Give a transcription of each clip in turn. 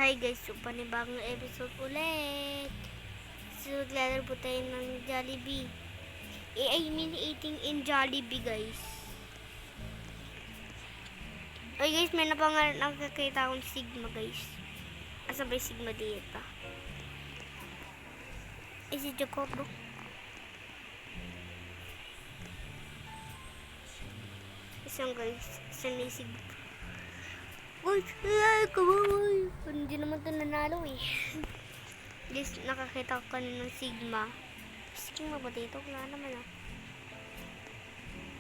Hi guys, so panibagong episode ulit. So maglalaro po tayo ng Jollibee. I mean eating in Jollibee guys. Okay guys, may nakakita akong Sigma guys. Asa ba yung Sigma dito? Is it Jacob bro? Isang guys, isang may Sigma. Uy, kawawa. Hindi naman ito nanalo eh. Guys, nakakita ko kanina ng Sigma. Sigma ba dito? Wala naman ah.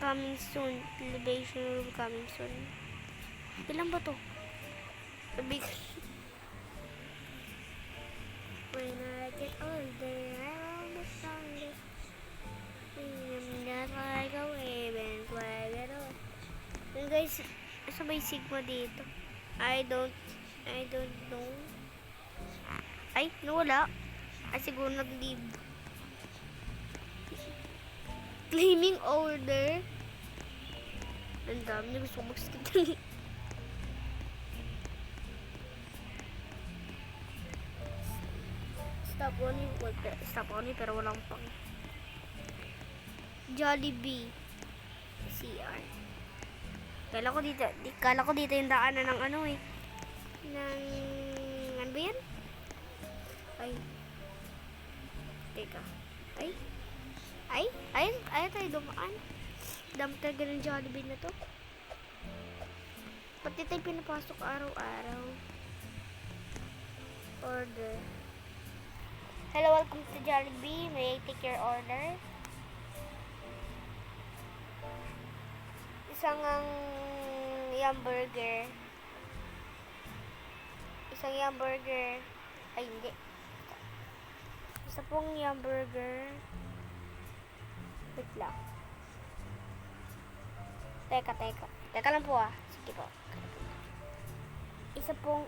Coming soon. Elevation room coming soon. Ilan ba to? Big. When I get older, I will be stronger. I'm just like a wave and fly it all. And guys, asa ba yung Sigma dito? I don't know. Ay, nawala. Ay, siguro nag-leave. Claiming order. Ang dami na gusto mag-skip. Stop only pero walang pang. Jollibee. CR. Kala ko dito yung daanan ng ano eh. Ano ba yan? Ay. Teka. Ay tayo dumaan. Dami talaga ng Jollibee na to. Pati tayo pinapasok araw-araw. Order. Hello, welcome to Jollibee. May I take your order? Isang yum burger. Isang yum burger. Ay, hindi. Isa pong yum burger. Wait lang. Teka lang po ah. Sige po. Isa pong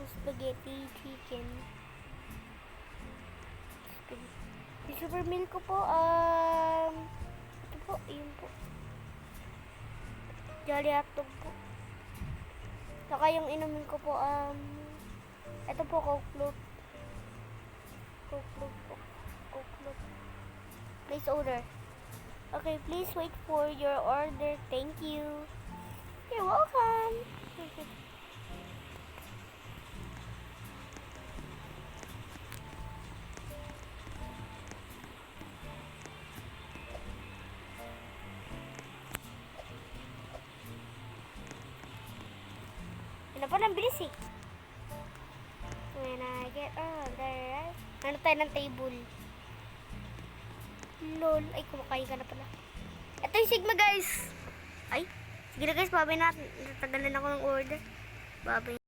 spaghetti chicken. Yung super meal ko po, ito po, yun po. Jolly hotdog po. Saka yung inumin ko po, ito po, Coke Float. Please order. Okay, please wait for your order. Thank you. You're welcome. Ano pa ng bilis eh. When I get older, ano tayo ng table? Lol. Ay, kumakain ka na pala. Ito yung Sigma guys. Ay, sige na guys, babay natin. Natagalan ako ng order. Babay.